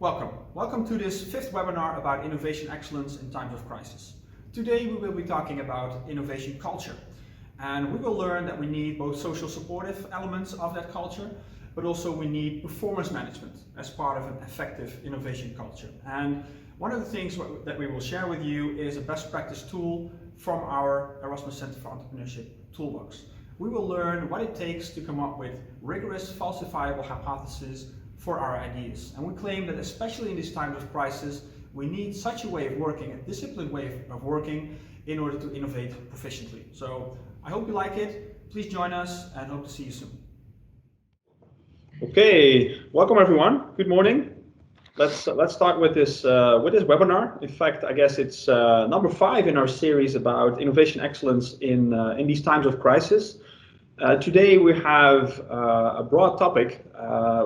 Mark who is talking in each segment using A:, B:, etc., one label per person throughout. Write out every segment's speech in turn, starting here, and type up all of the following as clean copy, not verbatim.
A: Welcome to this fifth webinar about innovation excellence in times of crisis. Today we will be talking about innovation culture, and we will learn that we need both social supportive elements of that culture, but also we need performance management as part of an effective innovation culture. And one of the things that we will share with you is a best practice tool from our Erasmus Center for Entrepreneurship toolbox. We will learn what it takes to come up with rigorous, falsifiable hypotheses for our ideas. And we claim that especially in these times of crisis, we need such a way of working, a disciplined way of working, in order to innovate proficiently. So I hope you like it. Please join us and hope to see you soon.
B: Okay, welcome everyone. Good morning. Let's start with this webinar. In fact, I guess it's number 5 in our series about innovation excellence in these times of crisis. Today we have a broad topic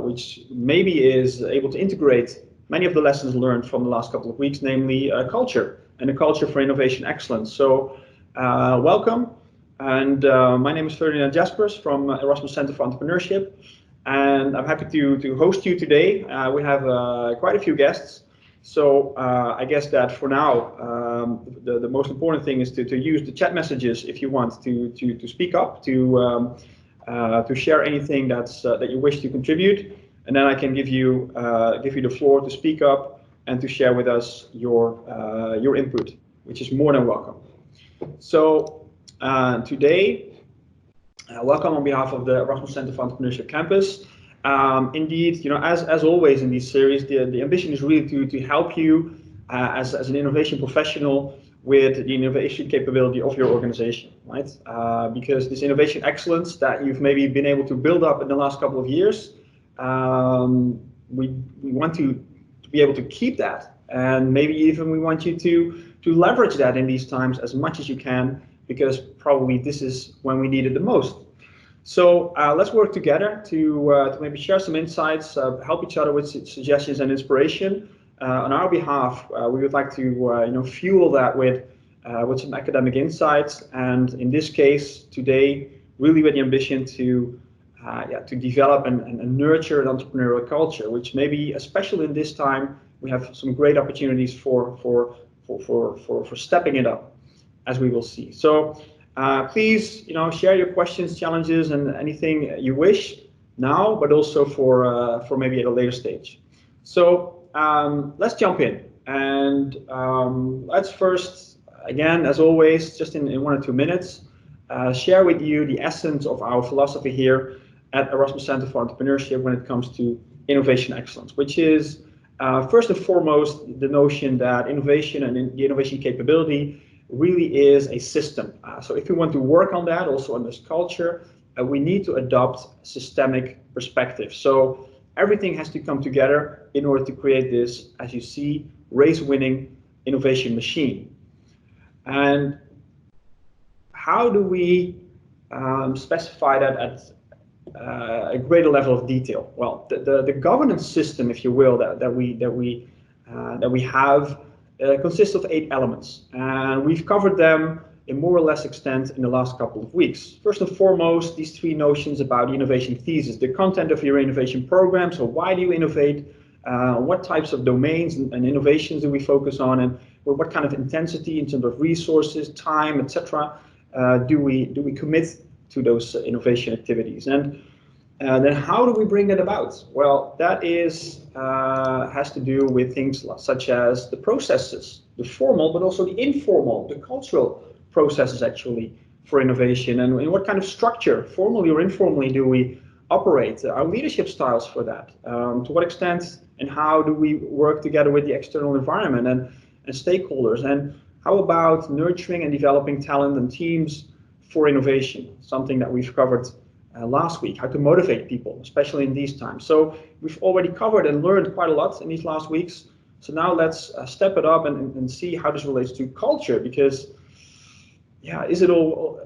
B: which maybe is able to integrate many of the lessons learned from the last couple of weeks, namely culture and a culture for innovation excellence. So welcome, and my name is Ferdinand Jaspers from Erasmus Center for Entrepreneurship, and I'm happy to host you today. We have quite a few guests. So I guess that for now, the most important thing is to use the chat messages if you want to speak up, to share anything that you wish to contribute, and then I can give you the floor to speak up and to share with us your input, which is more than welcome. So today, welcome on behalf of the Erasmus Center for Entrepreneurship campus. Indeed, as always in these series, the ambition is really to help you as an innovation professional with the innovation capability of your organization, right? Because this innovation excellence that you've maybe been able to build up in the last couple of years, we want to be able to keep that, and maybe even we want you to leverage that in these times as much as you can, because probably this is when we need it the most. So let's work together to maybe share some insights, help each other with suggestions and inspiration. On our behalf, we would like to fuel that with some academic insights, and in this case today, really with the ambition to develop and nurture an entrepreneurial culture, which maybe especially in this time we have some great opportunities for stepping it up, as we will see. So. Please, share your questions, challenges, and anything you wish now, but also for maybe at a later stage. So let's jump in, and let's first, again, as always, just in 1 or 2 minutes, share with you the essence of our philosophy here at Erasmus Center for Entrepreneurship when it comes to innovation excellence, which is first and foremost the notion that innovation and the innovation capability really is a system. So if we want to work on that, also on this culture, we need to adopt systemic perspective. So everything has to come together in order to create this, as you see, race-winning innovation machine. And how do we specify that at a greater level of detail? Well, the governance system, if you will, that we have consists of 8 elements, and we've covered them in more or less extent in the last couple of weeks. First and foremost, these 3 notions about the innovation thesis, the content of your innovation program. So why do you innovate? What types of domains and innovations do we focus on, and what kind of intensity in terms of resources, time, etc. do we commit to those innovation activities? And then how do we bring that about? Well, that has to do with things such as the processes, the formal, but also the informal, the cultural processes actually for innovation, and in what kind of structure, formally or informally, do we operate, our leadership styles for that, to what extent and how do we work together with the external environment and stakeholders, and how about nurturing and developing talent and teams for innovation, something that we've covered last week, how to motivate people, especially in these times. So we've already covered and learned quite a lot in these last weeks. So now let's step it up and see how this relates to culture, because is it all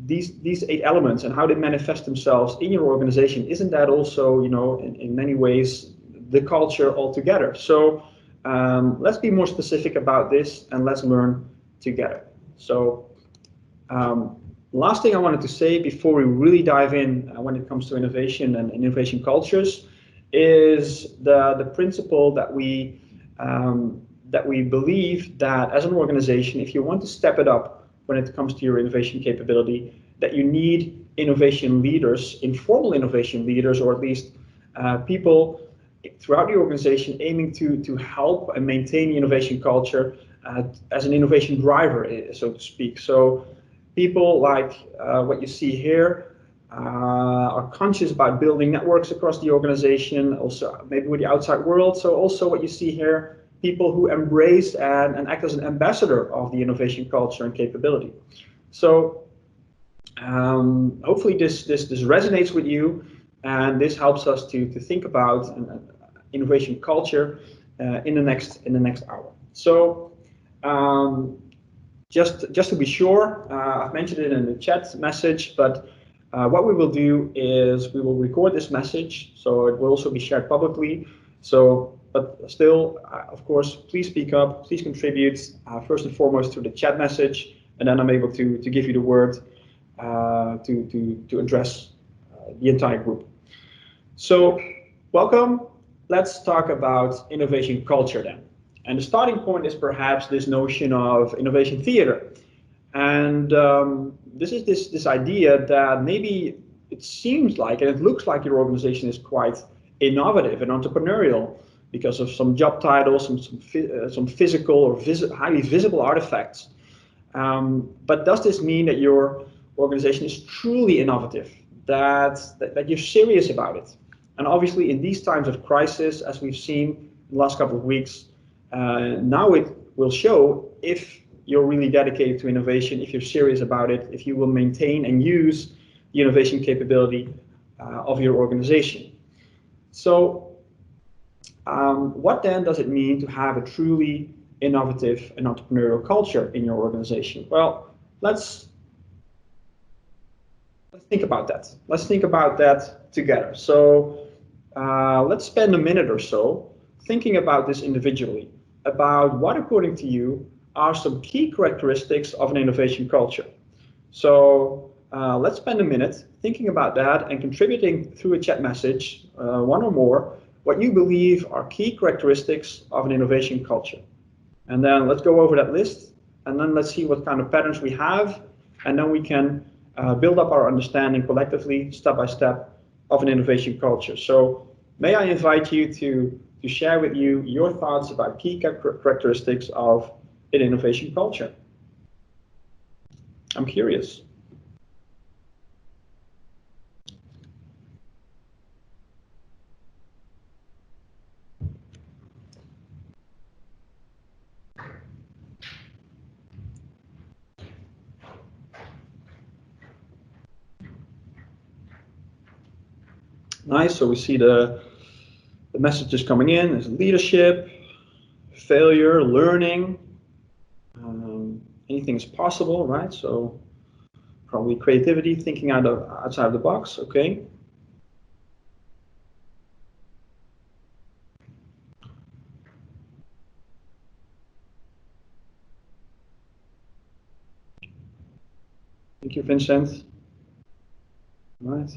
B: these 8 elements and how they manifest themselves in your organization? Isn't that also, in many ways, the culture altogether? So let's be more specific about this and let's learn together. So last thing I wanted to say before we really dive in when it comes to innovation and innovation cultures is the principle that we believe that as an organization, if you want to step it up when it comes to your innovation capability, that you need innovation leaders, informal innovation leaders, or at least people throughout the organization aiming to help and maintain the innovation culture as an innovation driver, so to speak. So people like what you see here are conscious about building networks across the organization, also maybe with the outside world. So also what you see here, people who embrace and act as an ambassador of the innovation culture and capability. So hopefully this resonates with you, and this helps us to think about an innovation culture in the next hour. So just to be sure, I've mentioned it in the chat message, but what we will do is we will record this message, so it will also be shared publicly. So, but still, of course, please speak up, please contribute, first and foremost through the chat message, and then I'm able to give you the word to address the entire group. So, welcome. Let's talk about innovation culture then. And the starting point is perhaps this notion of innovation theater. And this is this idea that maybe it seems like, and it looks like your organization is quite innovative and entrepreneurial because of some job titles, some physical or highly visible artifacts. But does this mean that your organization is truly innovative, that you're serious about it? And obviously in these times of crisis, as we've seen in the last couple of weeks, now it will show if you're really dedicated to innovation, if you're serious about it, if you will maintain and use the innovation capability of your organization. So what then does it mean to have a truly innovative and entrepreneurial culture in your organization? Well, let's think about that. Let's think about that together. So let's spend a minute or so thinking about this individually, about what, according to you, are some key characteristics of an innovation culture. So let's spend a minute thinking about that and contributing through a chat message, one or more, what you believe are key characteristics of an innovation culture. And then let's go over that list, and then let's see what kind of patterns we have, and then we can build up our understanding collectively, step by step, of an innovation culture. So may I invite you to share with you your thoughts about key characteristics of an innovation culture. I'm curious. Nice, so we see the messages coming in. There's leadership, failure, learning, anything is possible, right? So probably creativity, thinking outside of the box, okay. Thank you, Vincent. All right.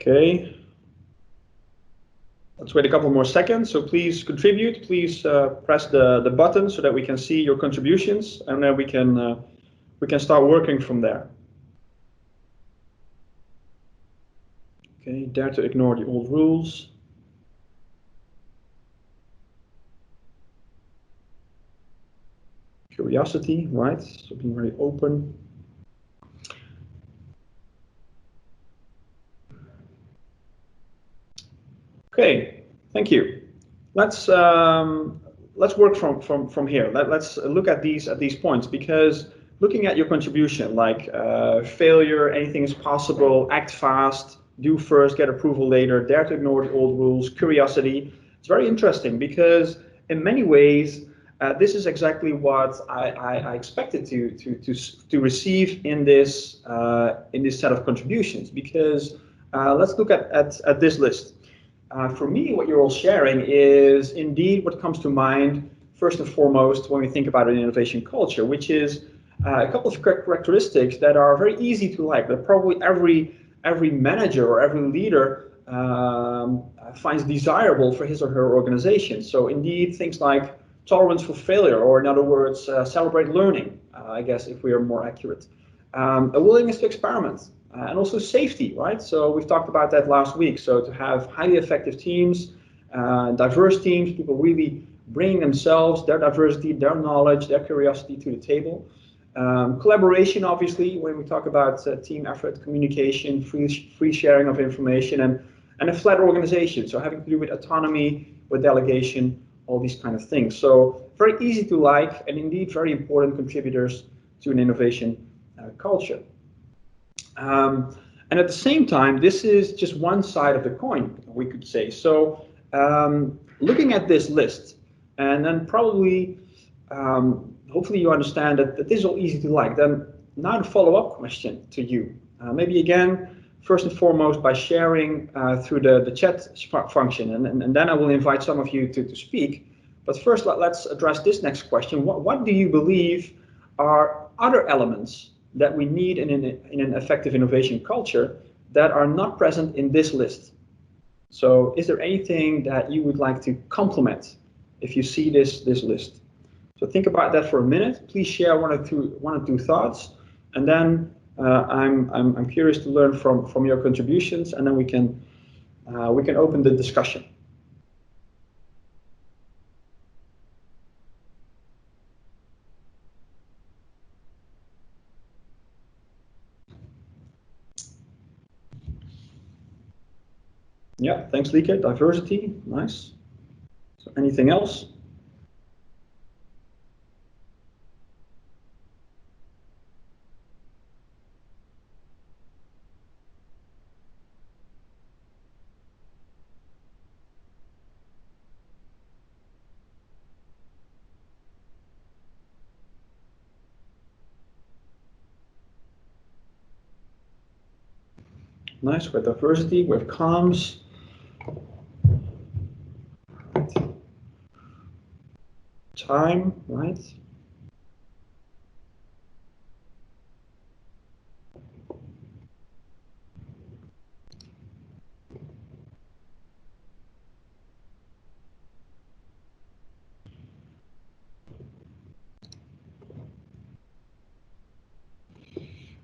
B: Okay, let's wait a couple more seconds. So please contribute. Please press the button so that we can see your contributions, and then we can start working from there. Okay, dare to ignore the old rules. Curiosity, right? So being very open. Okay, thank you. Let's work from here. Let's look at these points, because looking at your contribution, like failure, anything is possible, act fast, do first, get approval later, dare to ignore the old rules, curiosity. It's very interesting because in many ways this is exactly what I expected to receive in this set of contributions. Because let's look at this list. For me, what you're all sharing is indeed what comes to mind first and foremost when we think about an innovation culture, which is a couple of characteristics that are very easy to like, that probably every manager or every leader finds desirable for his or her organization. So indeed, things like tolerance for failure, or in other words, celebrate learning, I guess, if we are more accurate. A willingness to experiment, and also safety, right? So we've talked about that last week. So to have highly effective teams, diverse teams, people really bringing themselves, their diversity, their knowledge, their curiosity to the table. Collaboration, obviously, when we talk about team effort, communication, free sharing of information, and a flat organization. So having to do with autonomy, with delegation, all these kind of things. So very easy to like, and indeed very important contributors to an innovation culture. And at the same time, this is just one side of the coin, we could say. So looking at this list, and then probably, hopefully you understand that this is all easy to like. Then now the follow-up question to you. Maybe again, first and foremost by sharing through the chat function, and then I will invite some of you to speak. But first, let's address this next question. What do you believe are other elements that we need in an effective innovation culture that are not present in this list? So is there anything that you would like to complement if you see this list? So think about that for a minute. Please share one or two thoughts, and then I'm curious to learn from your contributions, and then we can open the discussion. Yeah, thanks, Lieke. Diversity, nice. So anything else? Nice, with diversity, with comms. Time, right?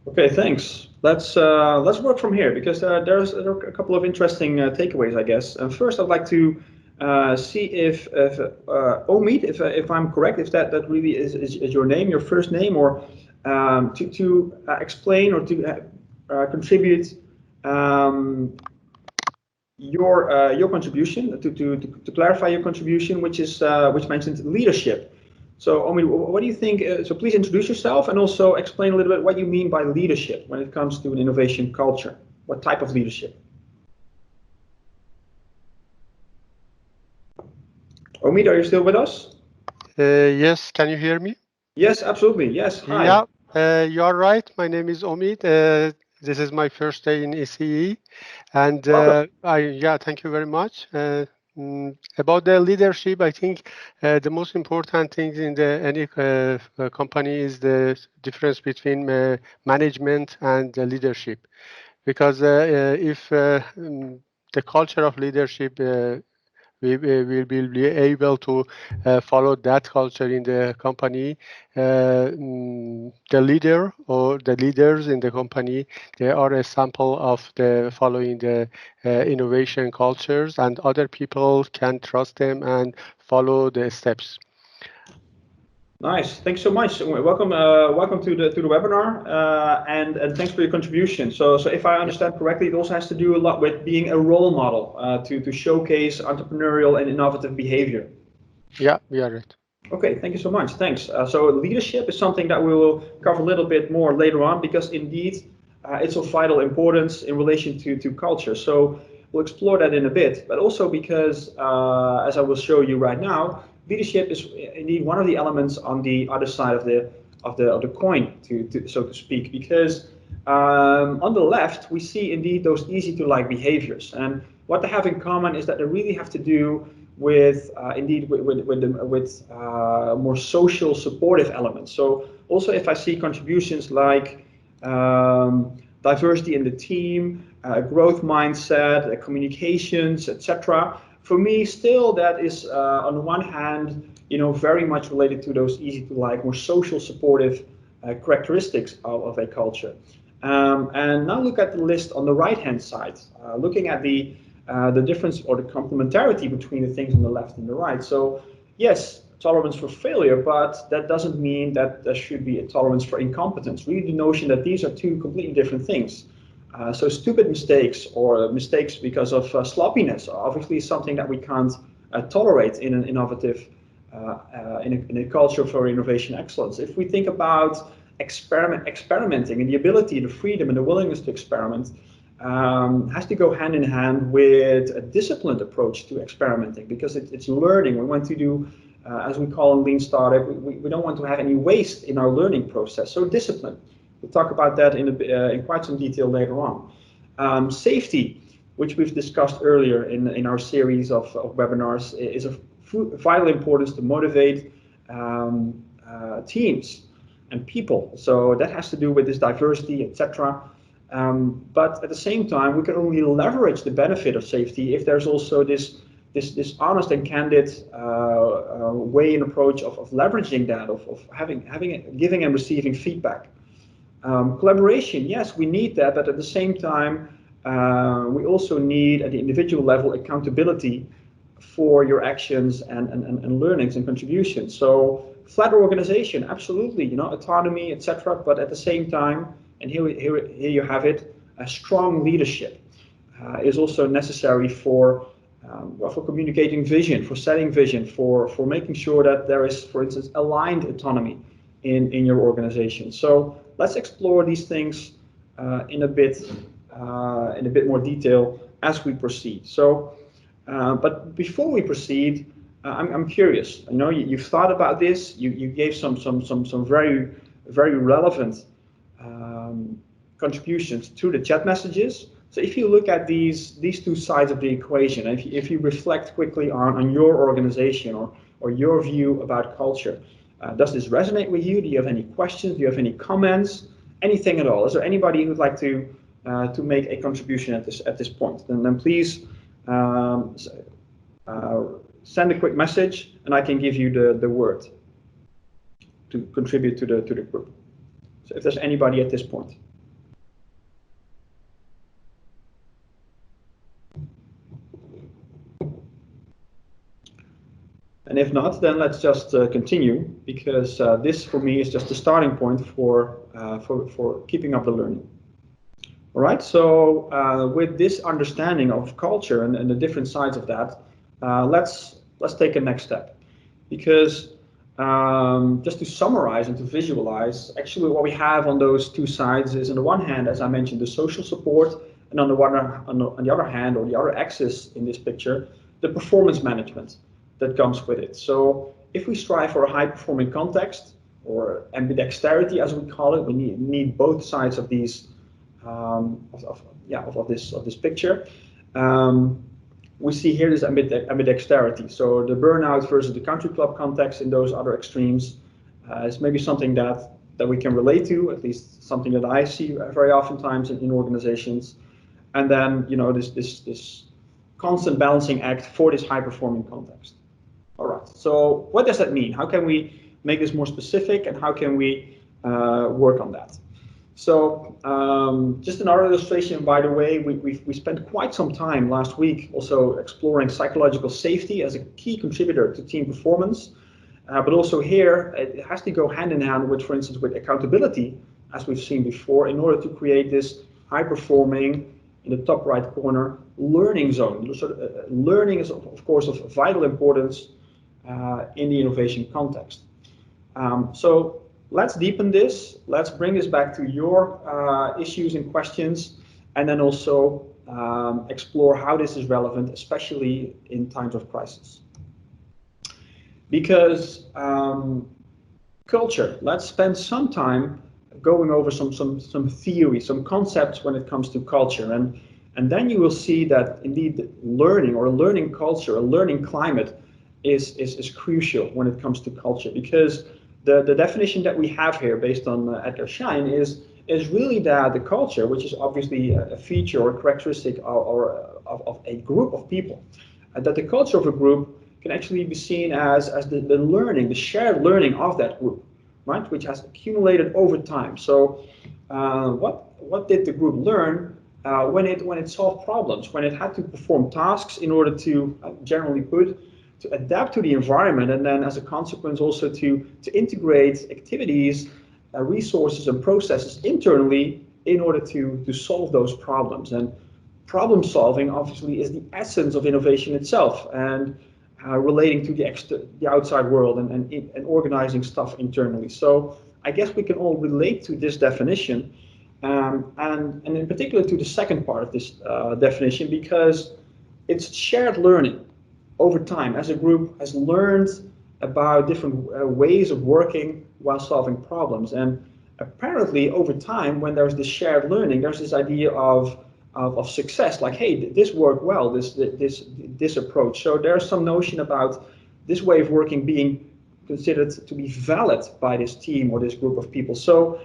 B: Okay, thanks. Let's work from here, because there are a couple of interesting takeaways, I guess. First, I'd like to see if Omid, if I'm correct, if that really is your name, your first name, or to explain or to contribute your contribution, to clarify your contribution, which mentions leadership. So, Omi, what do you think? So please introduce yourself and also explain a little bit what you mean by leadership when it comes to an innovation culture. What type of leadership? Omid, are you still with us?
C: Yes, can you hear me?
B: Yes, absolutely. Yes, hi.
C: Yeah, you are right. My name is Omid. This is my first day in ECE, and thank you very much. About the leadership, I think the most important thing in any company is the difference between management and leadership, because if the culture of leadership we will be able to follow that culture in the company. The leader or the leaders in the company, they are a sample of the following the innovation cultures, and other people can trust them and follow the steps.
B: Nice, thanks so much. Welcome to the webinar, and thanks for your contribution. So if I understand correctly, it also has to do a lot with being a role model to showcase entrepreneurial and innovative behavior.
C: Yeah, we are right.
B: Okay, thank you so much. Thanks. So leadership is something that we will cover a little bit more later on, because indeed it's of vital importance in relation to culture. So we'll explore that in a bit, but also because, as I will show you right now, leadership is indeed one of the elements on the other side of the coin, so to speak, because on the left we see indeed those easy to like behaviors, and what they have in common is that they really have to do with indeed with more social supportive elements. So also if I see contributions like diversity in the team, growth mindset, communications, etc. For me, still that is on the one hand, very much related to those easy to like, more social supportive characteristics of a culture. And now look at the list on the right-hand side, looking at the difference or the complementarity between the things on the left and the right. So yes, tolerance for failure, but that doesn't mean that there should be a tolerance for incompetence. Really the notion that these are two completely different things. So stupid mistakes or mistakes because of sloppiness are obviously something that we can't tolerate in an innovative, in a culture for innovation excellence. If we think about experimenting and the ability, the freedom and the willingness to experiment, has to go hand in hand with a disciplined approach to experimenting, because it's learning. We want to do, as we call in Lean Startup, we don't want to have any waste in our learning process. So discipline. We'll talk about that in quite some detail later on. Safety, which we've discussed earlier in our series of webinars, is of vital importance to motivate teams and people. So that has to do with this diversity, etc. But at the same time, we can only leverage the benefit of safety if there's also this honest and candid way and approach of leveraging that, of giving and receiving feedback. Collaboration, yes, we need that, but at the same time, we also need at the individual level accountability for your actions and learnings and contributions. So flatter organization, absolutely, autonomy, etc. But at the same time, and here you have it, a strong leadership is also necessary for communicating vision, for setting vision, for making sure that there is, for instance, aligned autonomy in your organization. So let's explore these things in a bit more detail as we proceed. So, but before we proceed, I'm curious. I know you've thought about this. You gave some very relevant contributions to the chat messages. So if you look at these two sides of the equation, if you reflect quickly on your organization or your view about culture, does this resonate with you? Do you have any questions? Do you have any comments? Anything at all? Is there anybody who'd like to make a contribution at this point? Then please send a quick message, and I can give you the word to contribute to the group. So if there's anybody at this point. And if not, then let's just continue, because this for me is just the starting point for keeping up the learning. All right, so with this understanding of culture and the different sides of that, let's take a next step, because just to summarize and to visualize, actually what we have on those two sides is, on the one hand, as I mentioned, the social support, and on the other hand, or the other axis in this picture, the performance management that comes with it. So if we strive for a high-performing context, or ambidexterity as we call it, we need both sides of these of this picture. We see here this ambidexterity. So the burnout versus the country club context in those other extremes is maybe something that we can relate to, at least something that I see very oftentimes in organizations. And then this constant balancing act for this high-performing context. All right, so what does that mean? How can we make this more specific, and how can we work on that? So just another illustration, by the way, we spent quite some time last week also exploring psychological safety as a key contributor to team performance. But also here, it has to go hand in hand with, for instance, with accountability, as we've seen before, in order to create this high-performing, in the top right corner, learning zone. So, learning is, of course, of vital importance in the innovation context. So let's deepen this. Let's bring this back to your issues and questions, and then also explore how this is relevant, especially in times of crisis. Because culture, let's spend some time going over some theory, some concepts when it comes to culture. And And then you will see that indeed learning or a learning culture, a learning climate is crucial when it comes to culture, because the definition that we have here based on Edgar Schein is really that the culture, which is obviously a feature or characteristic of a group of people, that the culture of a group can actually be seen as the learning, the shared learning of that group, right, which has accumulated over time. So what did the group learn when it solved problems, when it had to perform tasks in order to, generally put, to adapt to the environment, and then as a consequence also to integrate activities, resources and processes internally in order to solve those problems. And problem solving obviously is the essence of innovation itself, and relating to the outside world and organizing stuff internally. So I guess we can all relate to this definition, and in particular to the second part of this definition, because it's shared learning over time as a group has learned about different ways of working while solving problems. And apparently over time, when there's this shared learning, there's this idea of success, like, hey, this worked well, this approach. So there's some notion about this way of working being considered to be valid by this team or this group of people. So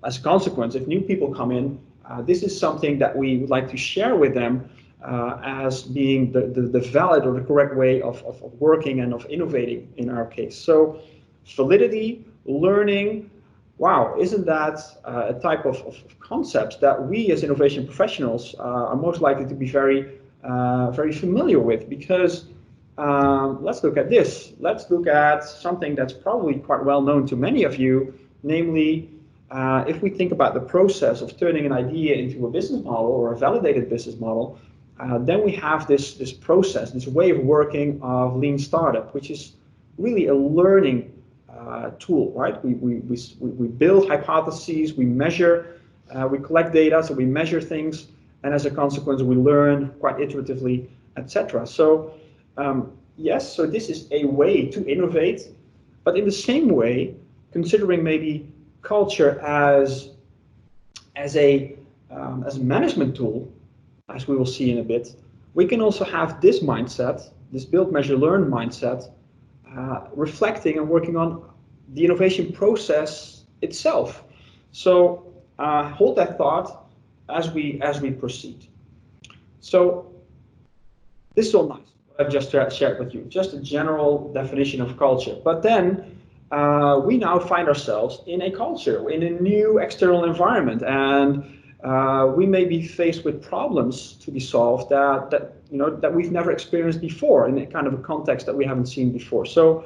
B: as a consequence, if new people come in, this is something that we would like to share with them as being the valid or the correct way of working and of innovating in our case. So validity, learning, wow, isn't that a type of concepts that we as innovation professionals are most likely to be very familiar with? Because let's look at this. Let's look at something that's probably quite well known to many of you, namely, if we think about the process of turning an idea into a business model or a validated business model, then we have this process, this way of working of lean startup, which is really a learning tool, right? We build hypotheses, we measure, we collect data, so we measure things, and as a consequence, we learn quite iteratively, etc. So yes, so this is a way to innovate, but in the same way, considering maybe culture as a management tool, as we will see in a bit, we can also have this mindset, this build, measure, learn mindset, reflecting and working on the innovation process itself. So hold that thought as we proceed. So this is all nice, what I've just shared with you, just a general definition of culture. But then we now find ourselves in a culture, in a new external environment, and we may be faced with problems to be solved that we've never experienced before in a kind of a context that we haven't seen before. So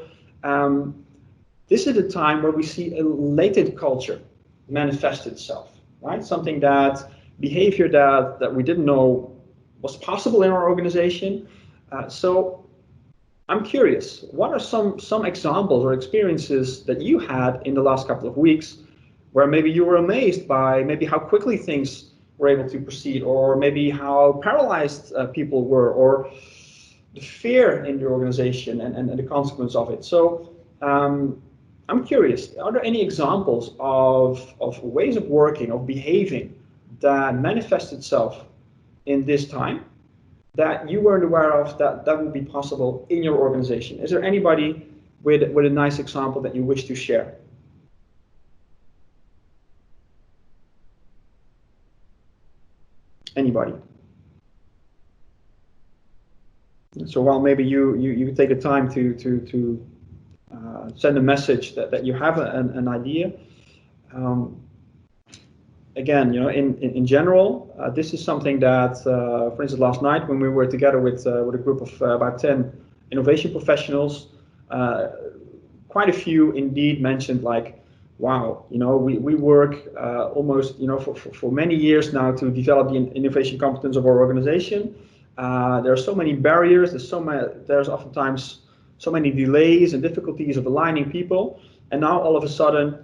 B: this is a time where we see a latent culture manifest itself, right? Something that behavior that we didn't know was possible in our organization. So I'm curious, what are some examples or experiences that you had in the last couple of weeks where maybe you were amazed by maybe how quickly things were able to proceed, or maybe how paralyzed people were, or the fear in the organization and the consequence of it. So I'm curious, are there any examples of ways of working, of behaving that manifest itself in this time that you weren't aware of that would be possible in your organization? Is there anybody with a nice example that you wish to share? Anybody? So while maybe you take the time to send a message that you have an idea. Again, in general, this is something that, for instance, last night when we were together with a group of about 10 innovation professionals, quite a few indeed mentioned, like, wow, we work almost, for many years now to develop the innovation competence of our organization. There are so many barriers. There's oftentimes so many delays and difficulties of aligning people, and now all of a sudden,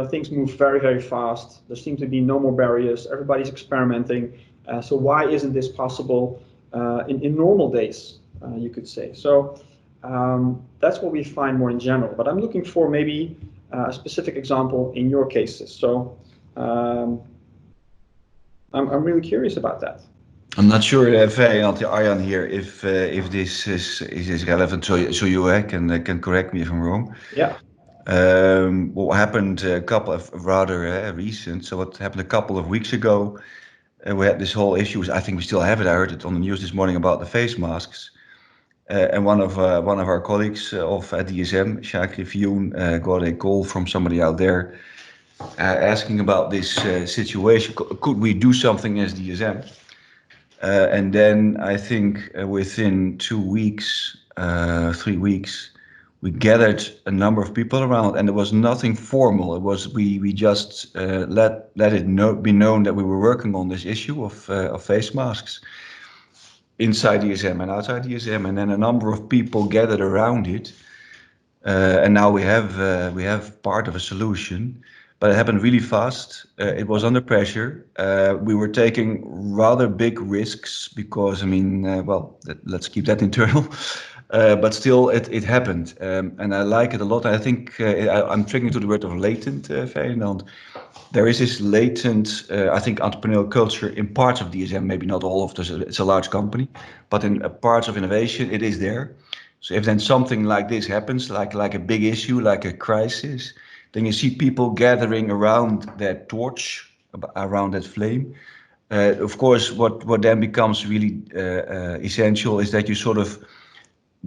B: things move very, very fast. There seems to be no more barriers. Everybody's experimenting. So why isn't this possible in normal days, you could say? So that's what we find more in general. But I'm looking for maybe a specific example in your cases. So I'm really curious about that.
D: I'm not sure, Ferdinand, Arjan here, if this is relevant, so you can correct me if I'm wrong.
B: Yeah.
D: What happened a couple of rather recent. So what happened a couple of weeks ago? We had this whole issue. I think we still have it. I heard it on the news this morning about the face masks. And one of our colleagues of at DSM, Shakri Fioun, got a call from somebody out there asking about this situation. Could we do something as DSM? And then I think within 2 weeks, 3 weeks, we gathered a number of people around, and there was nothing formal. It was we just let it be known that we were working on this issue of face masks inside DSM and outside DSM, and then a number of people gathered around it, and now we have part of a solution. But it happened really fast. It was under pressure. We were taking rather big risks because, I mean, well, let's keep that internal. But still, it happened, and I like it a lot. I think I'm triggering to the word of latent, Ferdinand. There is this latent, I think, entrepreneurial culture in parts of DSM, maybe not all of this. It's a large company, but in parts of innovation, it is there. So if then something like this happens, like a big issue, like a crisis, then you see people gathering around that torch, around that flame. Of course, what then becomes really essential is that you sort of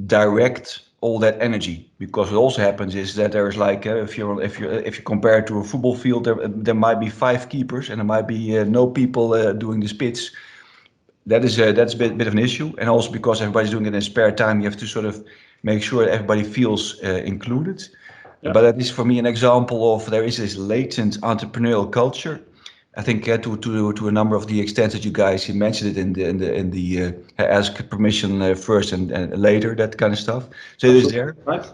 D: direct all that energy, because what also happens is that there's like if you compare it to a football field, there might be five keepers and there might be no people doing the spits. That's a bit of an issue, and also because everybody's doing it in spare time, you have to sort of make sure everybody feels included.
B: Yeah.
D: But that is for me an example of there is this latent entrepreneurial culture. I think to a number of the extents that you guys mentioned it in the ask permission first and later, that kind of stuff. So it is there,
B: Right.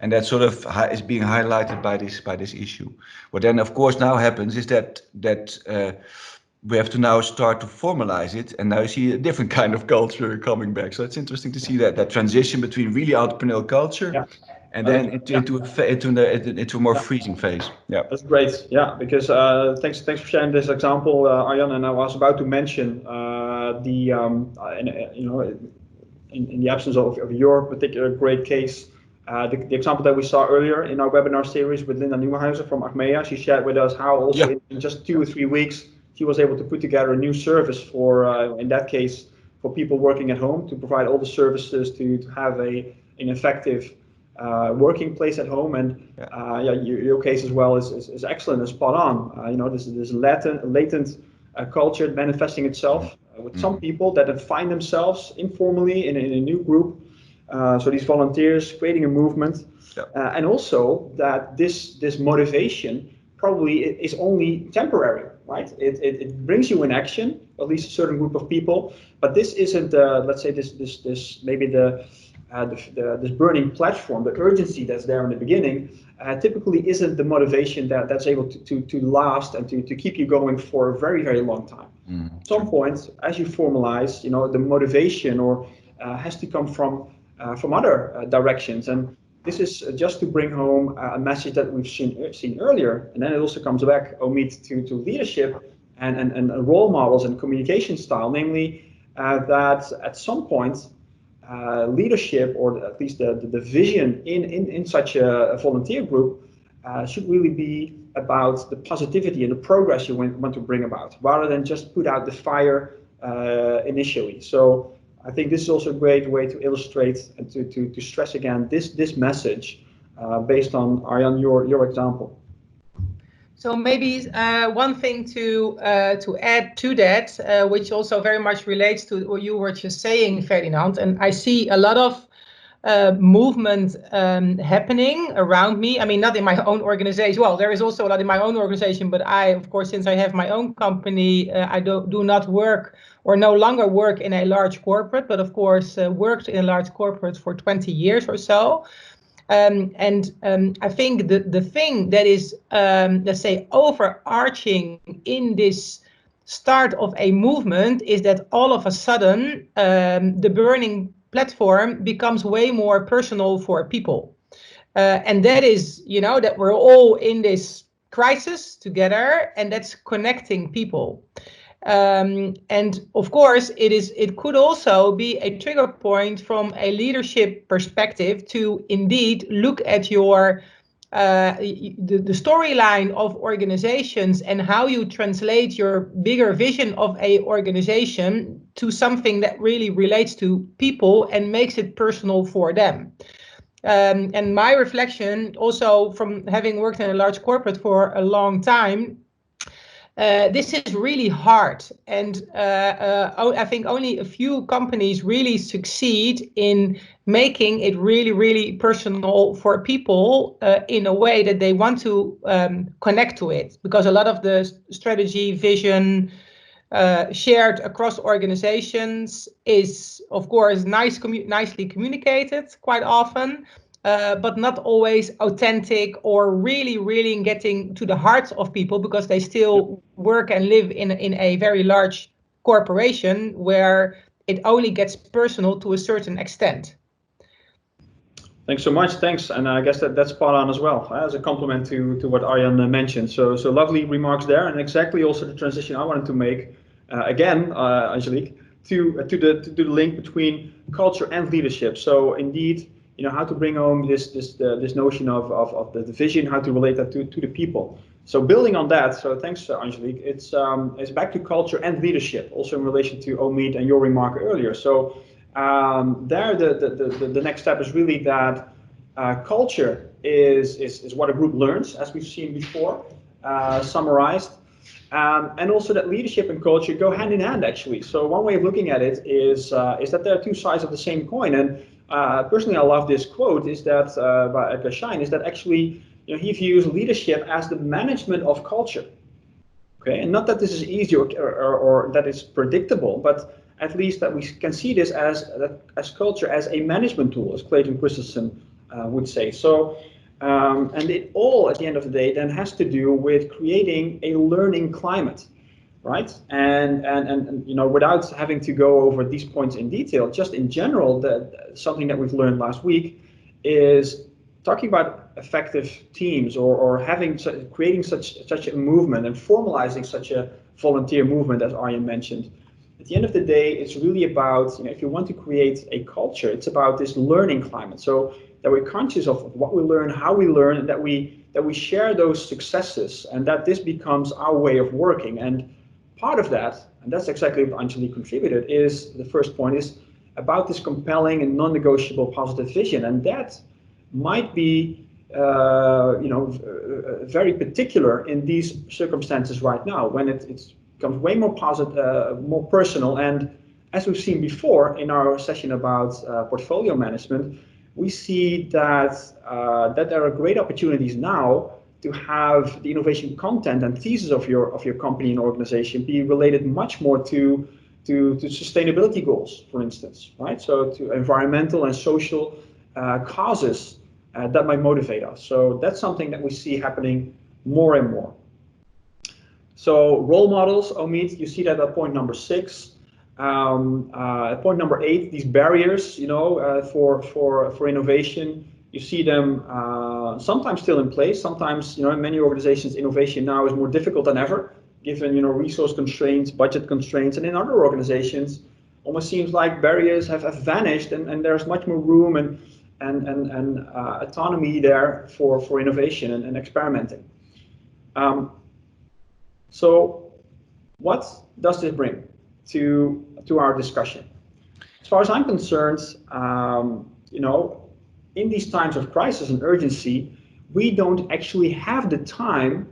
D: and that sort of is being highlighted by this issue. What then of course now happens is that we have to now start to formalize it, and now you see a different kind of culture coming back. So it's interesting to see that transition between really entrepreneurial culture
B: Yeah.
D: and then into a more
B: Yeah.
D: freezing phase. Yeah.
B: That's great. Yeah, because thanks for sharing this example, Arjan. And I was about to mention in the absence of your particular great case, the example that we saw earlier in our webinar series with Linda Nieuwenhuizen from Achmea. She shared with us how also in just 2 or 3 weeks she was able to put together a new service for, in that case, for people working at home, to provide all the services to have an effective working place at home. And your case as well is excellent and spot on. This latent culture manifesting itself with some people that find themselves informally in a new group. So these volunteers creating a movement, and also that this motivation probably is only temporary, right? It brings you in action, at least a certain group of people, but this isn't let's say this maybe this burning platform, the urgency that's there in the beginning, typically isn't the motivation that's able to last and to keep you going for a very, very long time. At some point, as you formalize, the motivation has to come from other directions. And this is just to bring home a message that we've seen earlier. And then it also comes back, Omid, to leadership and role models and communication style, namely that at some point, leadership, or at least the vision in such a volunteer group, should really be about the positivity and the progress you want to bring about, rather than just put out the fire initially. So I think this is also a great way to illustrate and to stress again this message based on, Arjan, your example.
E: So maybe one thing to add to that, which also very much relates to what you were just saying, Ferdinand, and I see a lot of movement happening around me. I mean, not in my own organization. Well, there is also a lot in my own organization, but I, of course, since I have my own company, I do not work or no longer work in a large corporate, but of course worked in a large corporate for 20 years or so. I think the thing that is, let's say, overarching in this start of a movement is that all of a sudden the burning platform becomes way more personal for people. And that is, that we're all in this crisis together, and that's connecting people. And of course, it could also be a trigger point from a leadership perspective to indeed look at your the storyline of organizations and how you translate your bigger vision of a organization to something that really relates to people and makes it personal for them. And my reflection, also from having worked in a large corporate for a long time, this is really hard, and I think only a few companies really succeed in making it really, really personal for people in a way that they want to connect to it, because a lot of the strategy, vision shared across organizations is, of course, nicely communicated quite often, but not always authentic or really getting to the hearts of people, because they still work and live in a very large corporation where it only gets personal to a certain extent.
B: Thanks so much. Thanks, and I guess that's spot on as well, as a compliment to what Arjan mentioned. So lovely remarks there, and exactly also the transition I wanted to make again, Angelique, to the link between culture and leadership. So indeed, how to bring home this notion of the vision, how to relate that to the people. So building on that, so thanks, Angelique. It's back to culture and leadership, also in relation to Omid and your remark earlier. So there, the next step is really that culture is what a group learns, as we've seen before, summarized, and also that leadership and culture go hand in hand, actually. So one way of looking at it is that there are two sides of the same coin. And personally, I love this quote, is that by Edgar Schein, is that actually he views leadership as the management of culture. Okay, and not that this is easy or that it's predictable, but at least that we can see this as culture as a management tool, as Clayton Christensen would say. So, and it all, at the end of the day, then has to do with creating a learning climate, right? And without having to go over these points in detail, just in general, something that we've learned last week is talking about effective teams or creating such a movement and formalizing such a volunteer movement, as Arjan mentioned. At the end of the day, it's really about, if you want to create a culture, it's about this learning climate. So that we're conscious of what we learn, how we learn, and that we share those successes, and that this becomes our way of working. And part of that, and that's exactly what Angelique contributed, is the first point is about this compelling and non-negotiable positive vision. And that might be very particular in these circumstances right now, when it becomes way more positive, more personal. And as we've seen before in our session about portfolio management, we see that there are great opportunities now to have the innovation content and thesis of your company and organization be related much more to sustainability goals, for instance, right? So to environmental and social causes that might motivate us. So that's something that we see happening more and more. So role models, Omid, you see that at point number 6. Point number 8, these barriers, for innovation, you see them sometimes still in place. Sometimes, in many organizations, innovation now is more difficult than ever, given resource constraints, budget constraints, and in other organizations, almost seems like barriers have vanished, and there's much more room and autonomy there for innovation and experimenting. So what does this bring to our discussion? As far as I'm concerned, in these times of crisis and urgency, we don't actually have the time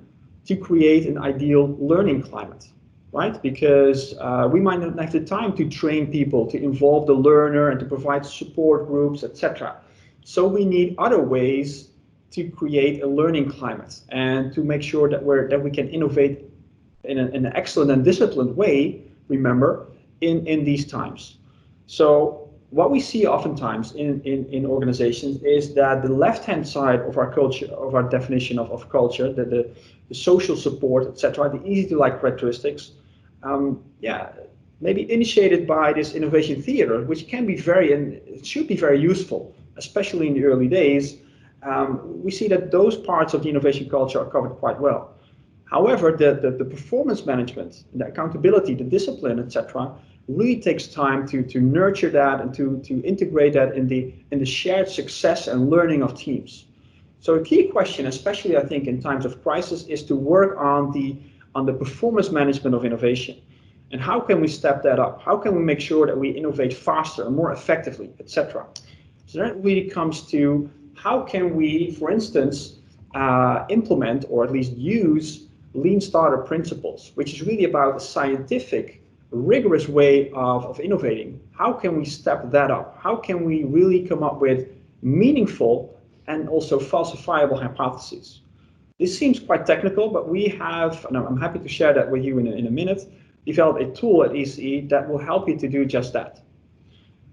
B: to create an ideal learning climate, right? Because we might not have the time to train people, to involve the learner, and to provide support groups, etc. So we need other ways to create a learning climate and to make sure that we can innovate in an excellent and disciplined way, remember, in these times. So what we see oftentimes in organizations is that the left-hand side of our culture, of our definition of culture, the social support, etc., the easy-to-like characteristics, maybe initiated by this innovation theater, which can be it should be very useful, especially in the early days. We see that those parts of the innovation culture are covered quite well. However, the performance management, the accountability, the discipline, etc., really takes time to nurture that and to integrate that in the shared success and learning of teams. So a key question, especially I think in times of crisis, is to work on the performance management of innovation. And how can we step that up? How can we make sure that we innovate faster and more effectively, etc.? So that really comes to how can we, for instance, implement or at least use lean startup principles, which is really about a scientific, rigorous way of innovating. How can we step that up? How can we really come up with meaningful and also falsifiable hypotheses? This seems quite technical, but we have, and I'm happy to share that with you in a minute, developed a tool at ECE that will help you to do just that.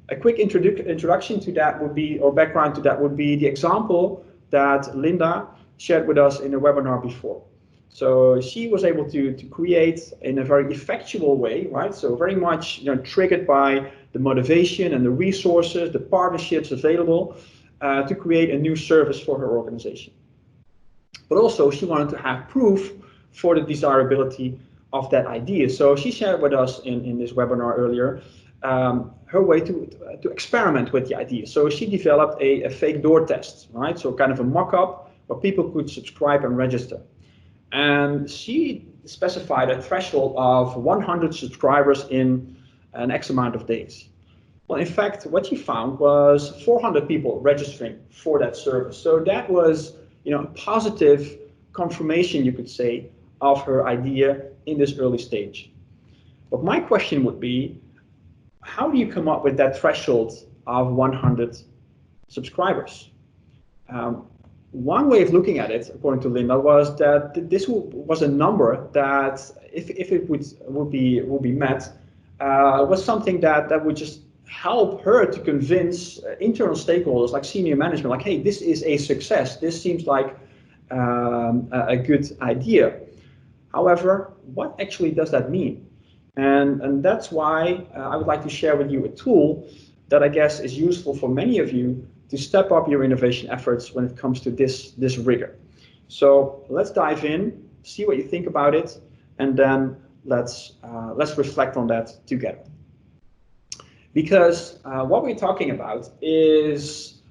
B: A quick introduction to that would be, or background to that would be the example that Linda shared with us in a webinar before. So she was able to create in a very effectual way, right? So very much triggered by the motivation and the resources, the partnerships available to create a new service for her organization. But also she wanted to have proof for the desirability of that idea. So she shared with us in this webinar earlier her way to experiment with the idea. So she developed a fake door test, right? So kind of a mock-up where people could subscribe and register. And she specified a threshold of 100 subscribers in an X amount of days. Well, in fact, what she found was 400 people registering for that service. So that was, a positive confirmation, you could say, of her idea in this early stage. But my question would be, how do you come up with that threshold of 100 subscribers? One way of looking at it, according to Linda, was that this was a number that, if it would be met, was something that would just help her to convince internal stakeholders like senior management, like, hey, this is a success. This seems like a good idea. However, what actually does that mean? And that's why I would like to share with you a tool that I guess is useful for many of you to step up your innovation efforts when it comes to this rigor. So let's dive in, see what you think about it, and then let's reflect on that together. Because what we're talking about is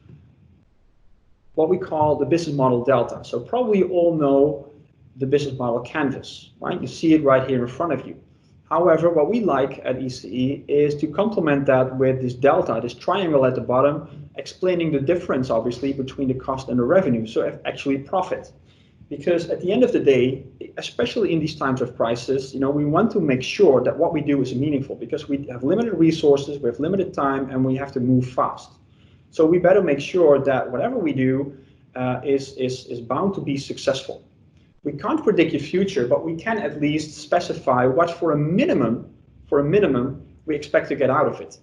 B: what we call the business model delta. So probably you all know the business model canvas, right? You see it right here in front of you. However, what we like at ECE is to complement that with this delta, this triangle at the bottom, explaining the difference, obviously, between the cost and the revenue, so actually profit. Because at the end of the day, especially in these times of crisis, we want to make sure that what we do is meaningful, because we have limited resources, we have limited time, and we have to move fast. So we better make sure that whatever we do is bound to be successful. We can't predict the future, but we can at least specify what for a minimum we expect to get out of it.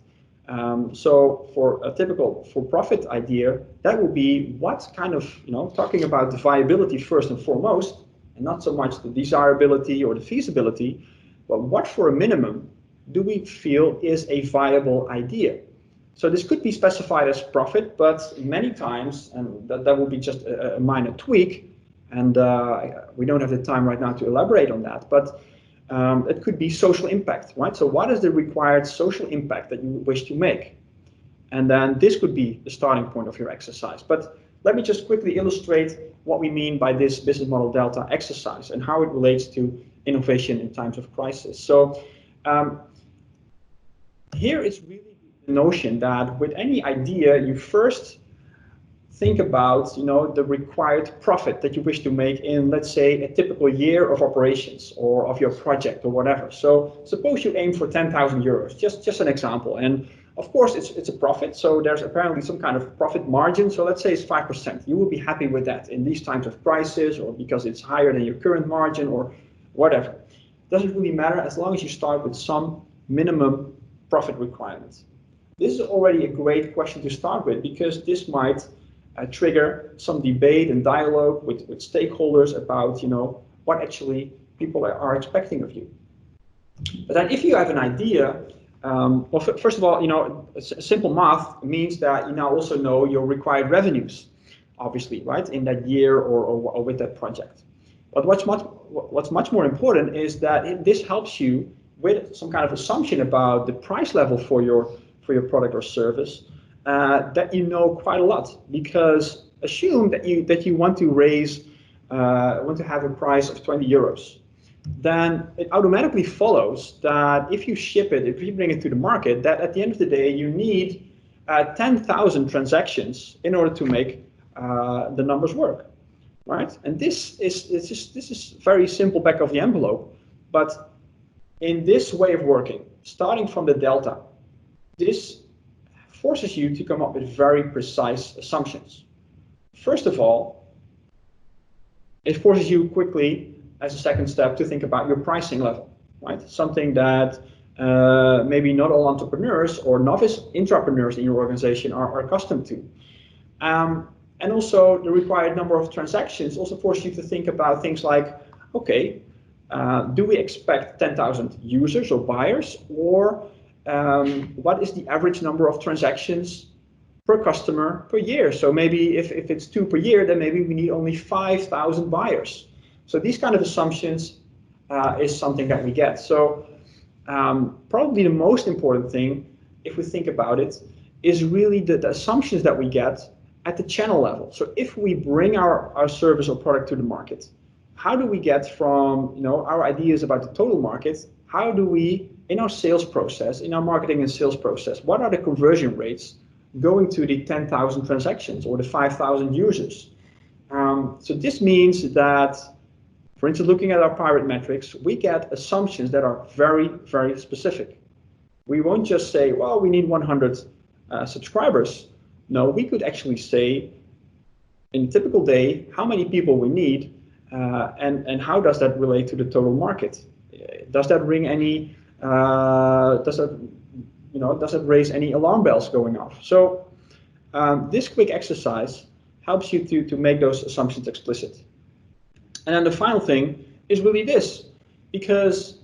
B: So for a typical for-profit idea, that would be what kind of, talking about the viability first and foremost, and not so much the desirability or the feasibility, but what for a minimum do we feel is a viable idea? So this could be specified as profit, but many times, and that will be just a minor tweak, and we don't have the time right now to elaborate on that, but it could be social impact, right? So what is the required social impact that you wish to make? And then this could be the starting point of your exercise. But let me just quickly illustrate what we mean by this business model delta exercise and how it relates to innovation in times of crisis. So here it's really the notion that with any idea, you first think about the required profit that you wish to make in, let's say, a typical year of operations or of your project or whatever. So suppose you aim for 10,000 euros, just an example. And of course, it's a profit. So there's apparently some kind of profit margin. So let's say it's 5%. You will be happy with that in these times of crisis, or because it's higher than your current margin or whatever. Doesn't really matter as long as you start with some minimum profit requirements. This is already a great question to start with, because this might trigger some debate and dialogue with stakeholders about what actually people are expecting of you. But then if you have an idea, well, first of all, simple math means that you now also know your required revenues, obviously, right, in that year or with that project. But what's what's much more important is that this helps you with some kind of assumption about the price level for your product or service, that you know quite a lot. Because assume that you want to raise, want to have a price of 20 euros. Then it automatically follows that if you ship it, if you bring it to the market, that at the end of the day you need 10,000 transactions in order to make the numbers work, right? And this is very simple back of the envelope, but in this way of working, starting from the delta, this forces you to come up with very precise assumptions. First of all, it forces you quickly, as a second step, to think about your pricing level, right? Something that maybe not all entrepreneurs or novice intrapreneurs in your organization are accustomed to. And also the required number of transactions also force you to think about things like, okay, do we expect 10,000 users or buyers, or what is the average number of transactions per customer per year? So maybe if it's 2 per year, then maybe we need only 5,000 buyers. So these kind of assumptions is something that we get. So probably the most important thing, if we think about it, is really the assumptions that we get at the channel level. So if we bring our service or product to the market, how do we get from our ideas about the total market, how do we, in our sales process, in our marketing and sales process, what are the conversion rates going to the 10,000 transactions or the 5,000 users? So this means that, for instance, looking at our pirate metrics, we get assumptions that are very, very specific. We won't just say, well, we need 100 subscribers. No, we could actually say, in a typical day, how many people we need, and how does that relate to the total market? Does that ring any? Does it raise any alarm bells going off? So this quick exercise helps you to make those assumptions explicit. And then the final thing is really this, because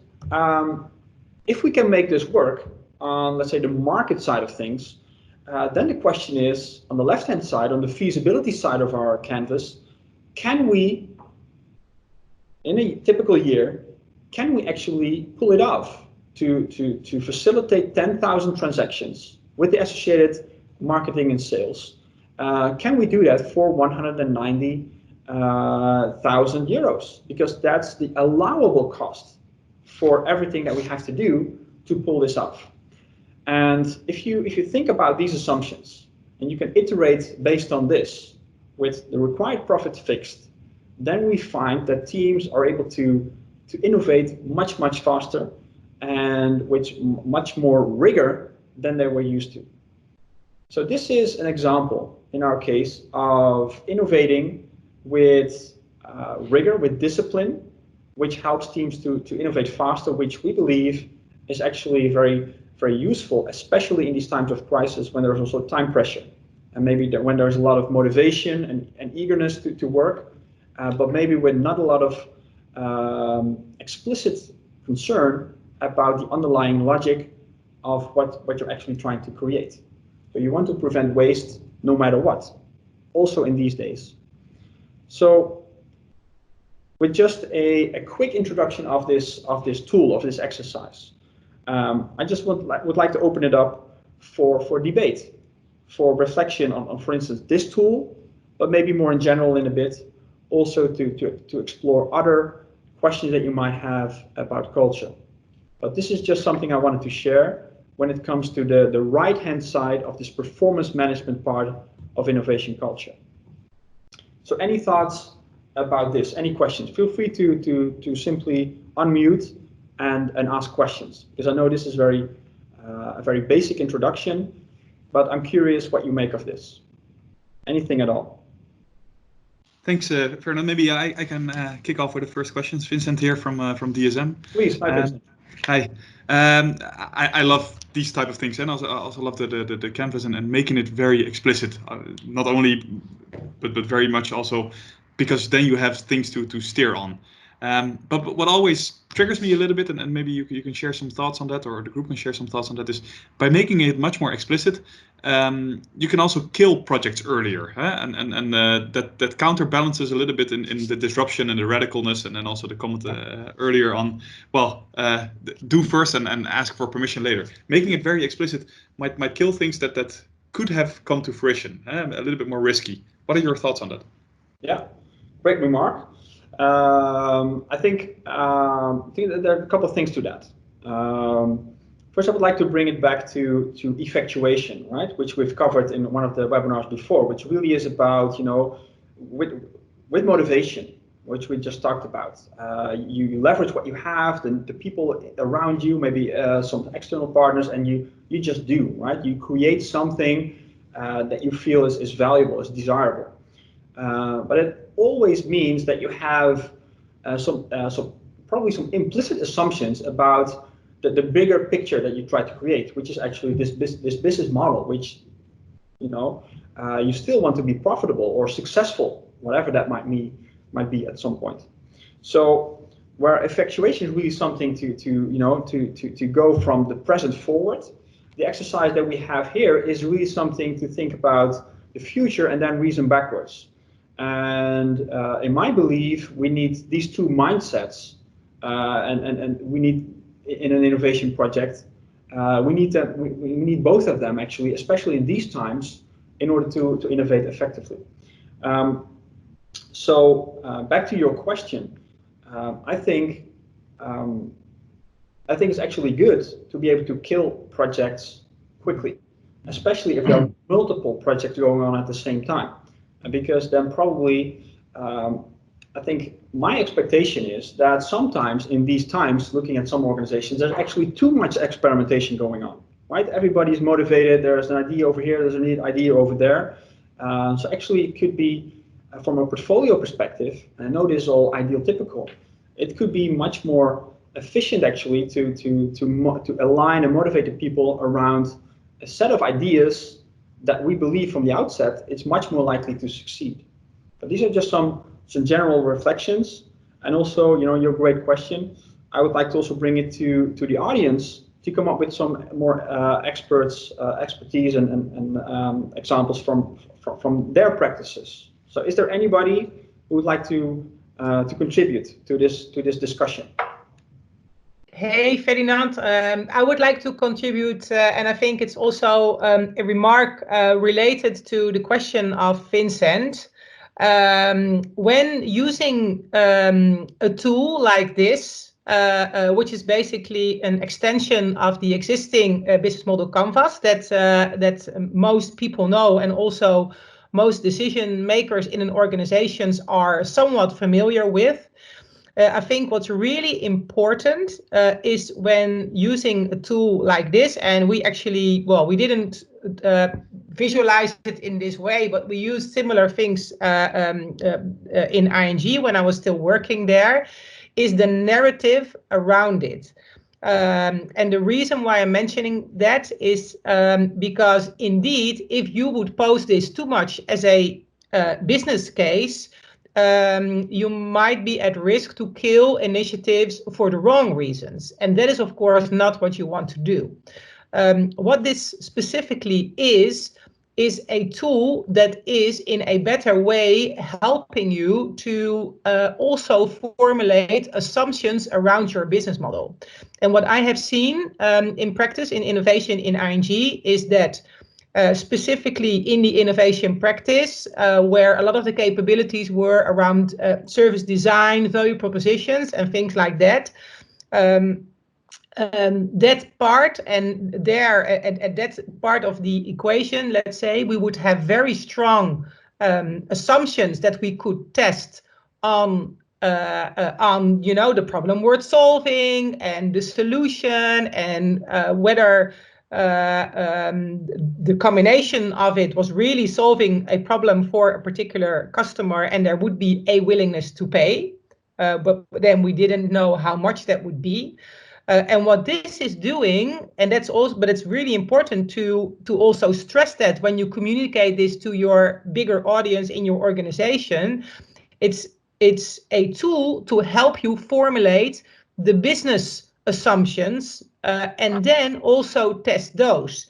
B: if we can make this work on, let's say, the market side of things, then the question is, on the left-hand side, on the feasibility side of our canvas, can we, in a typical year, can we actually pull it off to facilitate 10,000 transactions with the associated marketing and sales? Can we do that for 190,000 euros? Because that's the allowable cost for everything that we have to do to pull this off. And if you think about these assumptions, and you can iterate based on this with the required profit fixed, then we find that teams are able to innovate much, much faster and with much more rigor than they were used to. So this is an example, in our case, of innovating with rigor, with discipline, which helps teams to innovate faster, which we believe is actually very, very useful, especially in these times of crisis when there's also time pressure. And maybe when there's a lot of motivation and eagerness to work, but maybe with not a lot of explicit concern about the underlying logic of what you're actually trying to create. So you want to prevent waste no matter what, also in these days. So with just a quick introduction of this tool, of this exercise, I just would like to open it up for debate, for reflection on, for instance, this tool, but maybe more in general in a bit, also to explore other questions that you might have about culture. But this is just something I wanted to share when it comes to the right-hand side of this performance management part of innovation culture. So any thoughts about this? Any questions? Feel free to simply unmute and ask questions, because I know this is a very basic introduction, but I'm curious what you make of this. Anything at all?
F: Thanks, Fernand. Maybe I can kick off with the first questions. Vincent here from DSM.
B: Please, hi Vincent.
F: Hi. I love these type of things, and also love the canvas and making it very explicit. Not only, but very much also because then you have things to steer on. But what always triggers me a little bit, and maybe you can share some thoughts on that, or the group can share some thoughts on that, is by making it much more explicit, you can also kill projects earlier, and that counterbalances a little bit in the disruption and the radicalness, and then also the comment earlier on, well, do first and ask for permission later. Making it very explicit might kill things that could have come to fruition, a little bit more risky. What are your thoughts on that?
B: Yeah, great remark. I think that there are a couple of things to that. First, I would like to bring it back to effectuation, right, which we've covered in one of the webinars before, which really is about, with motivation, which we just talked about. You leverage what you have, the people around you, maybe some external partners, and you just do, right? You create something that you feel is valuable, is desirable. But it always means that you have probably some implicit assumptions about the bigger picture that you try to create, which is actually this business model, which you still want to be profitable or successful, whatever that might be at some point. So where effectuation is really something to go from the present forward, the exercise that we have here is really something to think about the future and then reason backwards. And in my belief, we need these two mindsets, and we need, in an innovation project, we need both of them, actually, especially in these times, in order to innovate effectively. So back to your question, I think it's actually good to be able to kill projects quickly, especially if there are multiple projects going on at the same time. Because then probably, I think my expectation is that sometimes in these times, looking at some organizations, there's actually too much experimentation going on, right? Everybody's motivated, there's an idea over here, there's an idea over there. So actually it could be, from a portfolio perspective, and I know this is all ideal typical, it could be much more efficient actually to align and motivate the people around a set of ideas that we believe from the outset it's much more likely to succeed. But these are just some general reflections, and also, your great question. I would like to also bring it to the audience to come up with some more expertise and examples from their practices. So, is there anybody who would like to contribute to this discussion?
E: Hey, Ferdinand, I would like to contribute, and I think it's also a remark related to the question of Vincent. When using a tool like this, which is basically an extension of the existing business model canvas that most people know, and also most decision makers in an organizations are somewhat familiar with, I think what's really important is when using a tool like this, and we actually, we didn't visualize it in this way, but we used similar things in ING when I was still working there, is the narrative around it. And the reason why I'm mentioning that is because indeed, if you would pose this too much as a business case, you might be at risk to kill initiatives for the wrong reasons. And that is, of course, not what you want to do. What this specifically is a tool that is in a better way helping you to also formulate assumptions around your business model. And what I have seen in practice in innovation in ING is that specifically in the innovation practice, where a lot of the capabilities were around service design, value propositions, and things like that. That part, and there at that part of the equation, let's say, we would have very strong assumptions that we could test on the problem worth solving and the solution, and whether the combination of it was really solving a problem for a particular customer, and there would be a willingness to pay, but then we didn't know how much that would be. And what this is doing, and that's also, but it's really important to also stress that when you communicate this to your bigger audience in your organization, it's It's a tool to help you formulate the business assumptions and then also test those.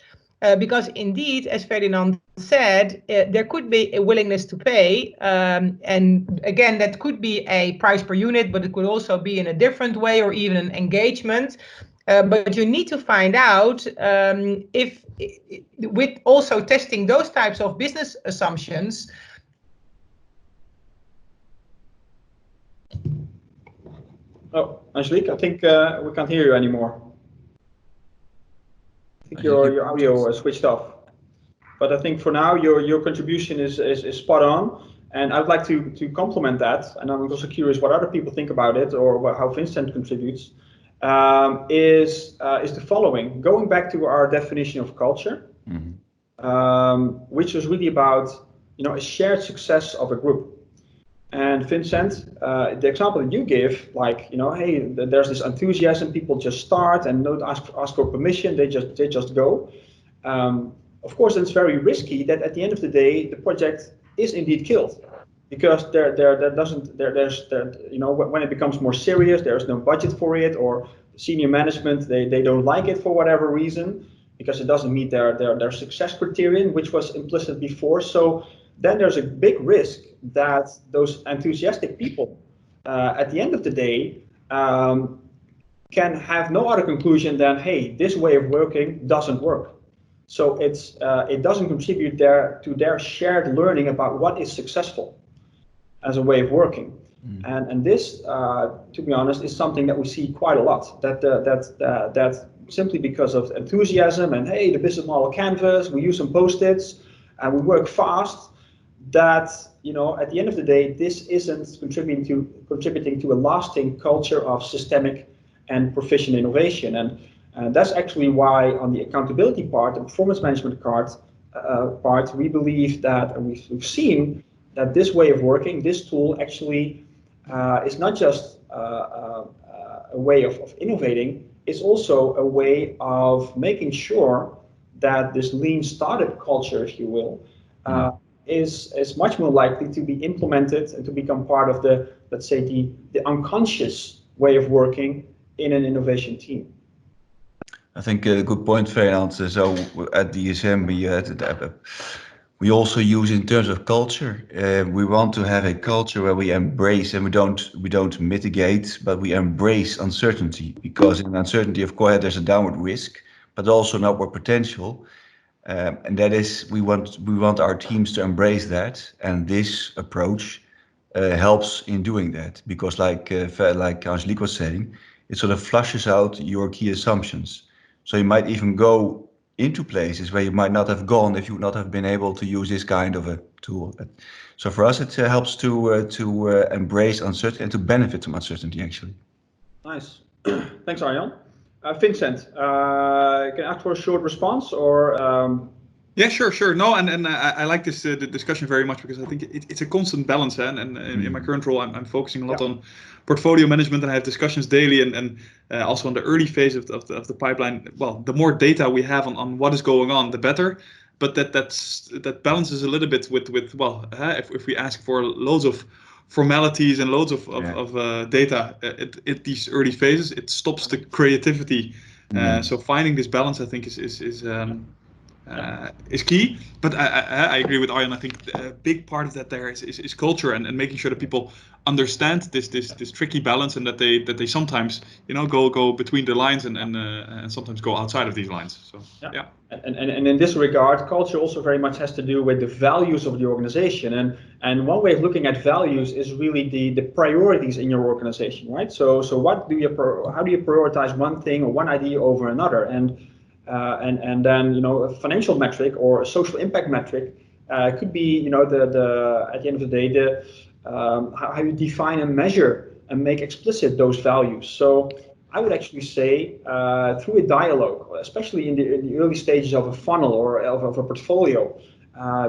E: Because indeed, as Ferdinand said, there could be a willingness to pay. And again, that could be a price per unit, but it could also be in a different way or even an engagement. But you need to find out if, with also testing those types of business assumptions.
B: Oh, Angelique, I think we can't hear you anymore. I think your audio switched off. But I think for now your contribution is spot on, and I'd like to complement that. And I'm also curious what other people think about it or how Vincent contributes. Is the following: going back to our definition of culture, which was really about a shared success of a group. And Vincent, the example that you give, like hey, there's this enthusiasm, people just start and don't ask for permission, they just go. Of course, it's very risky that at the end of the day the project is indeed killed, because when it becomes more serious, there's no budget for it, or senior management they don't like it for whatever reason because it doesn't meet their success criterion, which was implicit before. So then there's a big risk that those enthusiastic people, at the end of the day, can have no other conclusion than, hey, this way of working doesn't work. So it doesn't contribute to their shared learning about what is successful as a way of working. And this, to be honest, is something that we see quite a lot. That simply because of enthusiasm and, hey, the business model canvas, we use some post-its and we work fast, that at the end of the day, this isn't contributing to a lasting culture of systemic and proficient innovation. And that's actually why on the accountability part, the performance management part, we believe that, and we've seen that this way of working, this tool actually is not just a way of innovating, it's also a way of making sure that this lean startup culture, if you will, is much more likely to be implemented and to become part of the, let's say, the unconscious way of working in an innovation team.
D: I think a good point, Ferdinand. So at DSM, we also use in terms of culture. We want to have a culture where we embrace, and we don't mitigate, but we embrace uncertainty, because in uncertainty, of course, there's a downward risk, but also an upward potential. And that is, we want our teams to embrace that, and this approach helps in doing that, because like Angelique was saying, it sort of flushes out your key assumptions. So you might even go into places where you might not have gone if you would not have been able to use this kind of a tool. So for us, it helps to embrace uncertainty and to benefit from uncertainty, actually.
B: Nice. Thanks, Arjan. Vincent, can I ask for a short response, or?
F: Yeah, sure. No, and I like this the discussion very much, because I think it's a constant balance. And in my current role, I'm focusing a lot on portfolio management, and I have discussions daily, and also on the early phase of the pipeline. Well, the more data we have on what is going on, the better. But that balances a little bit with if we ask for loads of formalities and loads of data at these early phases, it stops the creativity. So finding this balance, I think, is key. But I agree with Arjan. I think a big part of that there is culture, and making sure that people understand this tricky balance, and that they sometimes go between the lines and sometimes go outside of these lines. So yeah.
B: And in this regard, culture also very much has to do with the values of the organization, and one way of looking at values is really the priorities in your organization, right? So how do you prioritize one thing or one idea over another? And then a financial metric or a social impact metric could be at the end of the day how you define and measure and make explicit those values. So I would actually say through a dialogue, especially in the early stages of a funnel or of a portfolio,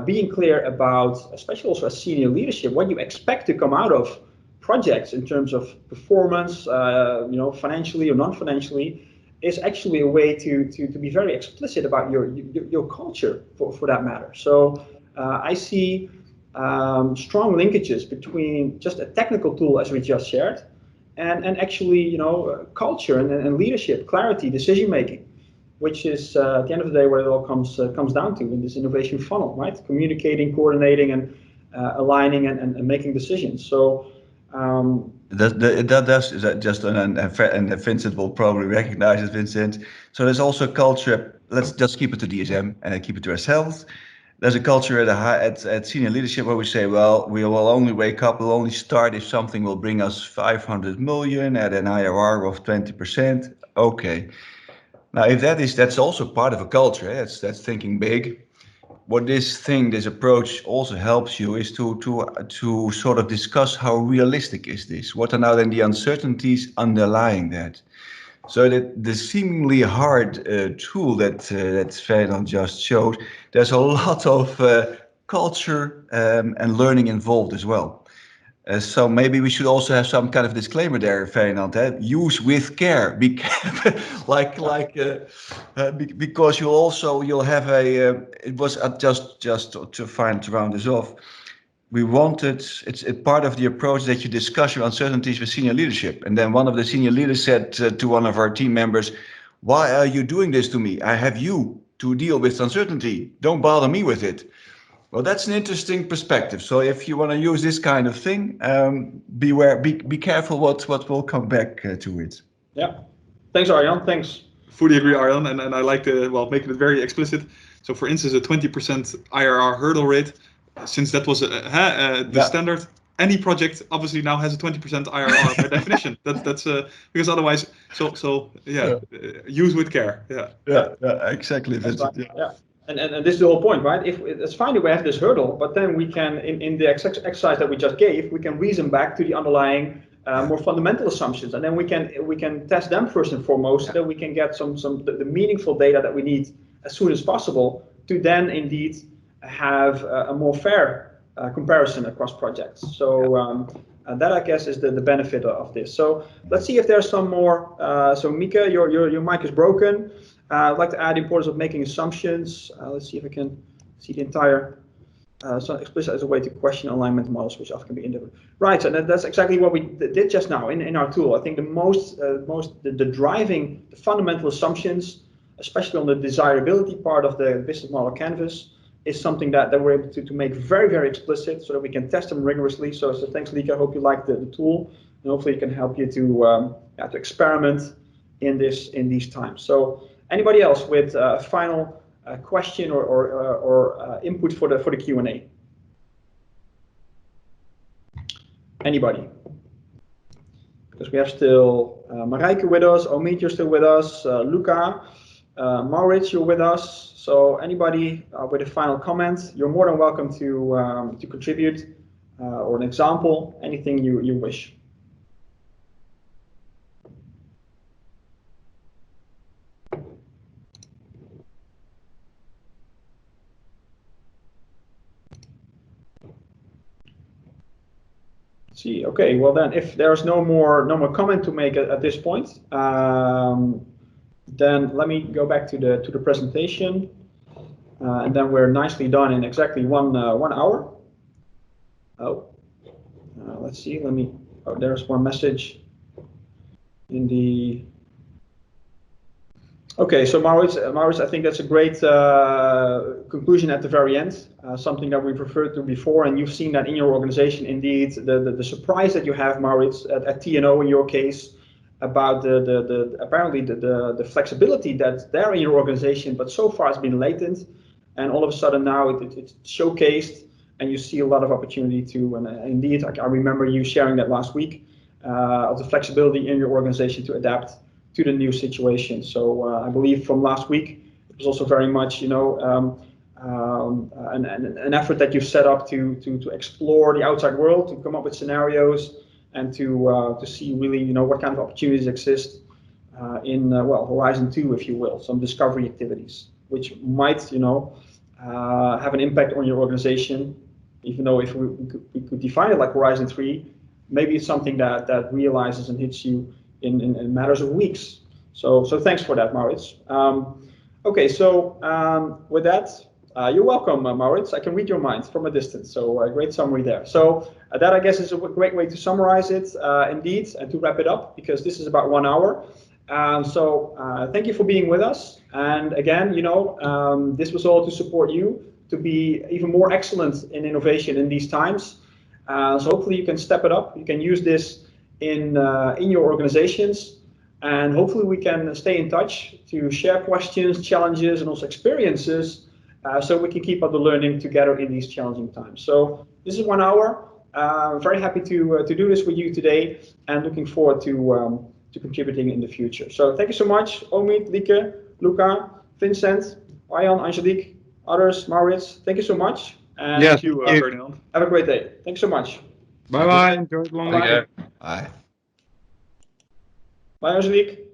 B: being clear about, especially also as senior leadership, what you expect to come out of projects in terms of performance, financially or non-financially, is actually a way to be very explicit about your culture for that matter. So I see
A: strong linkages between just a technical tool, as we just shared, and actually, culture and leadership, clarity, decision making, which is at the end of the day what it all comes down to in this innovation funnel, right? Communicating, coordinating, and aligning and making decisions. So.
D: That does just and Vincent will probably recognize it, Vincent. So there's also a culture. Let's just keep it to DSM and keep it to ourselves. There's a culture at senior leadership where we say, well, we will only wake up, we'll only start if something will bring us 500 million at an IRR of 20%. Okay. Now, if that's also part of a culture. That's thinking big. What this approach also helps you is to sort of discuss how realistic is this? What are now then the uncertainties underlying that? So that the seemingly hard tool that Ferdinand just showed, there's a lot of culture and learning involved as well. So maybe we should also have some kind of disclaimer there, Ferdinand. Use with care, because you'll have a. It was just to round this off. We wanted it's part of the approach that you discuss your uncertainties with senior leadership, and then one of the senior leaders said to one of our team members, "Why are you doing this to me? I have you to deal with uncertainty. Don't bother me with it." Well, that's an interesting perspective. So if you want to use this kind of thing, be careful what will come back to it.
A: Yeah. Thanks, Arjan. Thanks.
F: Fully agree, Arjan, and I like making it very explicit. So, for instance, a 20% IRR hurdle rate, since that was the standard, any project obviously now has a 20% IRR by definition. That's because otherwise, use with care.
D: Yeah, exactly.
A: That's right. Yeah. And this is the whole point, right? If it's fine that we have this hurdle, but then we can, in the exercise that we just gave, we can reason back to the underlying more fundamental assumptions, and then we can test them first and foremost, so that we can get the meaningful data that we need as soon as possible to then indeed have a more fair comparison across projects. So that, I guess, is the benefit of this. So let's see if there's some more. So Mika, your mic is broken. I'd like to add the importance of making assumptions. Let's see if I can see the entire. So explicit as a way to question alignment models, which often can be indifferent. Right, so that's exactly what we did just now in our tool. I think the driving, the fundamental assumptions, especially on the desirability part of the business model canvas, is something that we're able to make very, very explicit so that we can test them rigorously. So thanks, Lika. I hope you like the tool, and hopefully it can help you to experiment in these times. So anybody else with a final question or input for the Q&A? Anybody? Because we have still Marijke with us, Omid, you're still with us, Luca, Maurits, you're with us. So anybody with a final comment, you're more than welcome to contribute or an example, anything you wish. See, okay, well then, if there's no more comment to make at this point, then let me go back to the presentation, and then we're nicely done in exactly one hour. Let's see. There's one message in the. Okay, so Maurits, I think that's a great conclusion at the very end. Something that we've referred to before, and you've seen that in your organization. Indeed, the surprise that you have, Maurits, at TNO in your case, about apparently the flexibility that's there in your organization, but so far it's been latent, and all of a sudden now it's showcased, and you see a lot of opportunity to. And indeed, I remember you sharing that last week of the flexibility in your organization to adapt to the new situation. So I believe from last week it was also very much, an effort that you've set up to explore the outside world, to come up with scenarios, and to see really, what kind of opportunities exist in Horizon 2, if you will, some discovery activities, which might, have an impact on your organization. Even though if we could define it like Horizon 3, maybe it's something that realizes and hits you in matters of weeks. So thanks for that, Maurits. Okay, so with that,
B: You're welcome, Maurits. I can read your mind from a distance, so great summary there. So that, I guess, is a great way to summarize it, indeed, and to wrap it up, because this is about 1 hour. Thank you for being with us. And again, this was all to support you to be even more excellent in innovation in these times. So hopefully you can step it up. You can use this in your organizations, and hopefully we can stay in touch to share questions, challenges, and also experiences, so we can keep up the learning together in these challenging times. So this is 1 hour. I'm very happy to do this with you today, and looking forward to contributing in the future. So thank you so much, Omid, Lieke, Luca, Vincent, Arjan, Angelique, others, Maurits. Thank you so much. And
F: Thank you, Ferdinand.
B: have a great day. Thanks so much.
F: Bye bye. Enjoy the long
B: Bye.
F: weekend.
D: Bye.
B: Bye, Angelique.